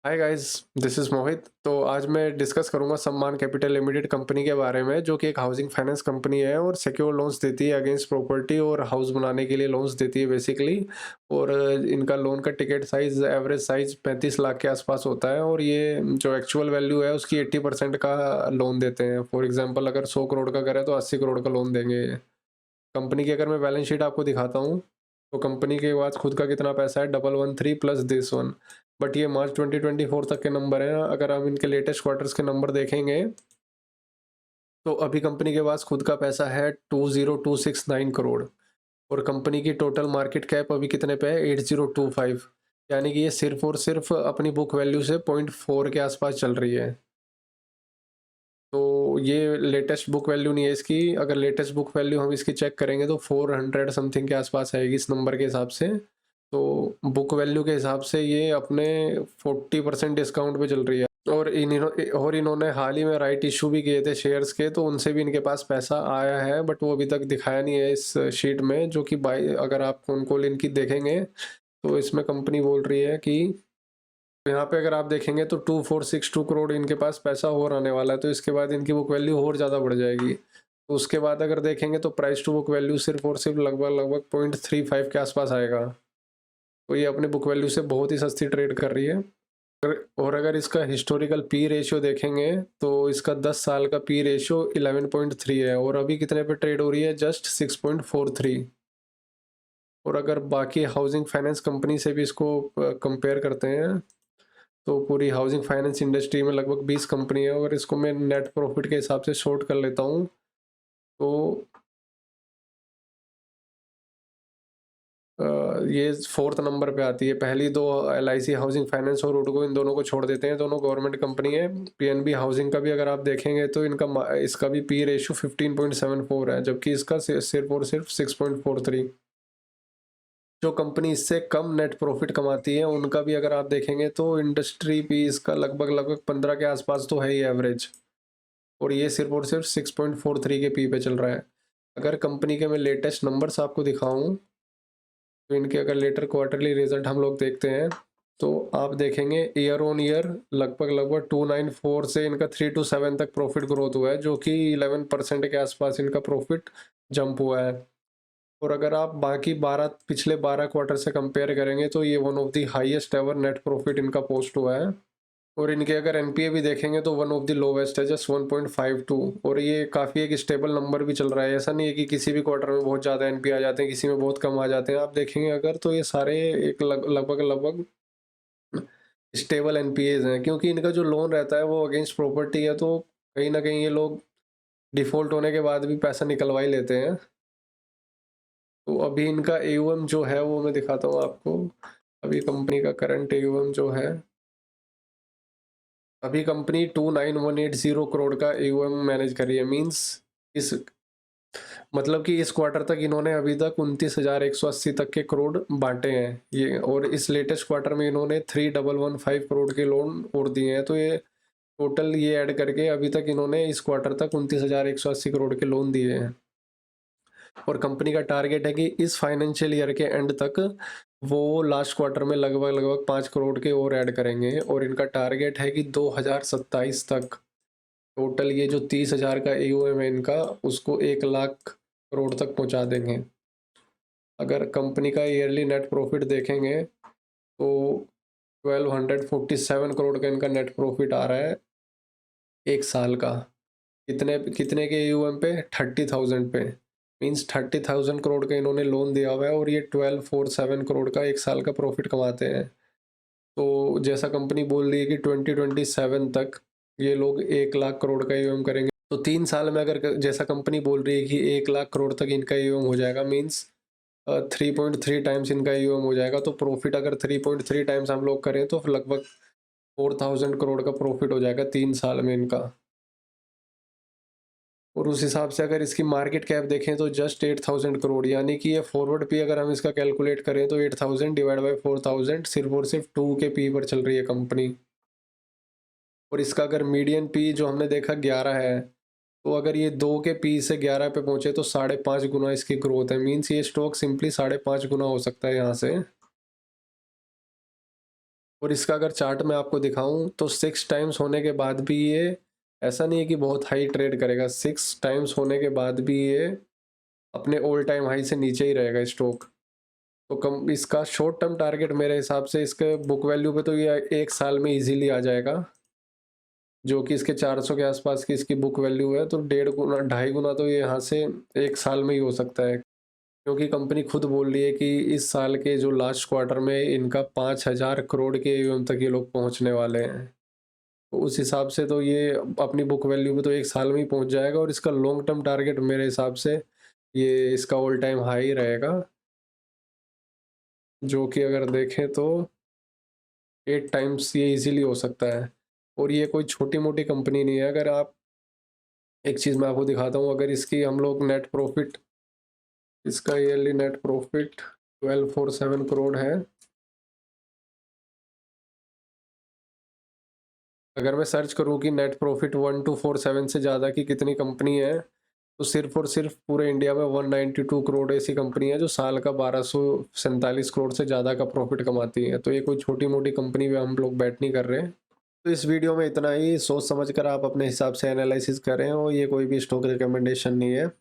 Hi guys, this is मोहित। तो आज मैं डिस्कस करूंगा सम्मान कैपिटल लिमिटेड कंपनी के बारे में, जो कि एक हाउसिंग फाइनेंस कंपनी है और सिक्योर लोन्स देती है अगेंस्ट प्रॉपर्टी और हाउस बनाने के लिए लोन्स देती है बेसिकली। और इनका लोन का ticket size average size 35 lakh के आसपास होता है और ये जो एक्चुअल वैल्यू है उसकी 80% का लोन देते हैं। फॉर एग्जांपल अगर 100 करोड़ का करे तो 80 करोड़ का लोन देंगे। कंपनी की अगर मैं बैलेंस शीट आपको दिखाता हूँ, तो कंपनी के पास खुद का कितना पैसा है, 113 प्लस दिस वन। बट ये मार्च 2024 तक के नंबर हैं। अगर हम इनके लेटेस्ट क्वार्टर्स के नंबर देखेंगे, तो अभी कंपनी के पास खुद का पैसा है 20269 करोड़ और कंपनी की टोटल मार्केट कैप अभी कितने पे है, 8025। यानी कि ये सिर्फ और सिर्फ अपनी बुक वैल्यू से 0.4 के आसपास चल रही है। तो ये लेटेस्ट बुक वैल्यू नहीं है इसकी। अगर लेटेस्ट बुक वैल्यू हम इसकी चेक करेंगे तो 400 समथिंग के आसपास आएगी इस नंबर के हिसाब से। तो बुक वैल्यू के हिसाब से ये अपने 40% डिस्काउंट पे चल रही है। और इन्होंने हाल ही में राइट इशू भी किए थे शेयर्स के, तो उनसे भी इनके पास पैसा आया है, बट वो अभी तक दिखाया नहीं है इस शीट में। जो कि बाई अगर आप फोन कॉल इनकी देखेंगे, तो इसमें कंपनी बोल रही है कि यहाँ पे अगर आप देखेंगे तो 2462 करोड़ इनके पास पैसा और आने वाला है। तो इसके बाद इनकी बुक वैल्यू और ज़्यादा बढ़ जाएगी। तो उसके बाद अगर देखेंगे तो प्राइस टू बुक वैल्यू सिर्फ और सिर्फ लगभग लगभग 0.35 के आसपास आएगा। तो ये अपनी बुक वैल्यू से बहुत ही सस्ती ट्रेड कर रही है। और अगर इसका हिस्टोरिकल पी रेशियो देखेंगे, तो इसका 10 साल का पी रेशियो 11.3 है और अभी कितने पे ट्रेड हो रही है, जस्ट 6.43। और अगर बाकी हाउसिंग फाइनेंस कंपनी से भी इसको कंपेयर करते हैं, तो पूरी हाउसिंग फाइनेंस इंडस्ट्री में लगभग 20 कंपनी है। अगर इसको मैं नेट प्रॉफिट के हिसाब से शॉर्ट कर लेता हूँ, तो ये फोर्थ नंबर पे आती है। पहली दो LIC हाउसिंग फाइनेंस और उडको, इन दोनों को छोड़ देते हैं, दोनों गवर्नमेंट कंपनी है। PNB हाउसिंग का भी अगर आप देखेंगे तो इसका भी पी रेशियो 15.74 है, जबकि इसका सिर्फ और सिर्फ 6.43। जो कंपनी इससे कम नेट प्रॉफिट कमाती है उनका भी अगर आप देखेंगे तो इंडस्ट्री पी इसका लगभग लगभग 15 के आसपास तो है ही एवरेज। और ये सिर्फ और सिर्फ 6.43 के पी पे चल रहा है। अगर कंपनी के मैं लेटेस्ट नंबर्स आपको दिखाऊं, तो इनके अगर लेटर क्वार्टरली रिजल्ट हम लोग देखते हैं, तो आप देखेंगे ईयर ऑन ईयर लगभग लगभग 294 से इनका 327 तक प्रॉफिट ग्रोथ हुआ है, जो कि 11% के आसपास इनका प्रॉफिट जंप हुआ है। और अगर आप बाकी 12 पिछले 12 क्वार्टर से कंपेयर करेंगे, तो ये one of the highest ever net profit इनका पोस्ट हुआ है। और इनके अगर एनपीए भी देखेंगे तो वन ऑफ द लोवेस्ट है, जस्ट 1.52। और ये काफ़ी एक स्टेबल नंबर भी चल रहा है। ऐसा नहीं है कि किसी भी क्वार्टर में बहुत ज़्यादा एनपीए आ जाते हैं, किसी में बहुत कम आ जाते हैं। आप देखेंगे अगर, तो ये सारे एक लगभग लगभग स्टेबल एनपीएज हैं, क्योंकि इनका जो लोन रहता है वो अगेंस्ट प्रॉपर्टी है। तो कहीं ना कहीं ये लोग डिफॉल्ट होने के बाद भी पैसा निकलवा ही लेते हैं। तो अभी इनका एयूएम जो है वो मैं दिखाता हूँ आपको। अभी कंपनी का करंट एयूएम जो है, अभी कंपनी 29180 करोड़ का एयूएम मैनेज कर रही है। मींस इस मतलब कि इस क्वार्टर तक इन्होंने अभी तक 29,180 तक के करोड़ बांटे हैं ये। और इस लेटेस्ट क्वार्टर में इन्होंने 3115 करोड़ के लोन और दिए हैं। तो ये टोटल ये ऐड करके अभी तक इन्होंने इस क्वार्टर तक 29,180 करोड़ के लोन दिए हैं। और कंपनी का टारगेट है कि इस फाइनेंशियल ईयर के एंड तक वो लास्ट क्वार्टर में लगभग लगभग 5 करोड़ के और ऐड करेंगे। और इनका टारगेट है कि 2027 तक टोटल ये जो 30,000 का AUM है इनका, उसको 1 लाख करोड़ तक पहुंचा देंगे। अगर कंपनी का ईयरली नेट प्रॉफिट देखेंगे, तो 1247 करोड़ का इनका नेट प्रॉफिट आ रहा है एक साल का। कितने कितने के AUM पे, 30,000 पे। मीन्स 30,000 करोड़ का इन्होंने लोन दिया हुआ है और ये 1247 करोड़ का एक साल का प्रॉफिट कमाते हैं। तो जैसा कंपनी बोल रही है कि 2027 तक ये लोग 1 लाख करोड़ का AUM करेंगे। तो 3 साल में अगर जैसा कंपनी बोल रही है कि 1 लाख करोड़ तक इनका AUM हो जाएगा, मीन्स 3.3 टाइम्स इनका AUM हो जाएगा। तो प्रॉफिट अगर 3.3 टाइम्स हम लोग करें तो लगभग 4,000 करोड़ का प्रॉफिट हो जाएगा 3 साल में इनका। और उस हिसाब से अगर इसकी मार्केट कैप देखें तो जस्ट 8,000 करोड़, यानी कि ये फॉरवर्ड पी अगर हम इसका कैलकुलेट करें तो 8,000 डिवाइड बाई 4,000 सिर्फ और सिर्फ 2 के पी पर चल रही है कंपनी। और इसका अगर मीडियन पी जो हमने देखा 11 है, तो अगर ये 2 के पी से 11 पे पहुंचे तो 5.5 गुना इसकी ग्रोथ है। मीन्स ये स्टॉक सिंपली 5.5 गुना हो सकता है यहाँ से। और इसका अगर चार्ट मैं आपको दिखाऊँ तो 6 टाइम्स होने के बाद भी ये ऐसा नहीं है कि बहुत हाई ट्रेड करेगा, 6 टाइम्स होने के बाद भी ये अपने ऑल टाइम हाई से नीचे ही रहेगा स्टॉक। तो कम इसका शॉर्ट टर्म टारगेट मेरे हिसाब से इसके बुक वैल्यू पे तो ये 1 साल में ईज़िली आ जाएगा, जो कि इसके 400 के आसपास की इसकी बुक वैल्यू है, तो डेढ़ गुना, ढाई गुना तो ये यहाँ से 1 साल में ही हो सकता है। क्योंकि कंपनी खुद बोल रही है कि इस साल के जो लास्ट क्वार्टर में इनका 5,000 करोड़ के एम तक ये लोग पहुँचने वाले हैं। तो उस हिसाब से तो ये अपनी बुक वैल्यू पे तो 1 साल में ही पहुँच जाएगा, और इसका लॉन्ग टर्म टारगेट मेरे हिसाब से ये इसका ऑल टाइम हाई रहेगा, जो कि अगर देखें तो 8 टाइम्स ये ईज़िली हो सकता है। और ये कोई छोटी-मोटी कंपनी नहीं है। अगर आप एक चीज़ मैं आपको दिखाता हूँ, अगर इसकी हम लोग नेट प्रॉफ़िट, इसका ईयरली नेट प्रॉफ़िट 1247 करोड़ है। अगर मैं सर्च करूँ कि नेट प्रॉफ़िट 1247 से ज़्यादा की कितनी कंपनी है, तो सिर्फ़ और सिर्फ़ पूरे इंडिया में 192 करोड़ ऐसी कंपनी है जो साल का 1247 करोड़ से ज़्यादा का प्रॉफ़िट कमाती है। तो ये कोई छोटी-मोटी कंपनी पे हम लोग बेट नहीं कर रहे हैं। तो इस वीडियो में इतना ही, सोच समझ कर आप अपने हिसाब से एनालिसिस करें, और ये कोई भी स्टॉक रिकमेंडेशन नहीं है।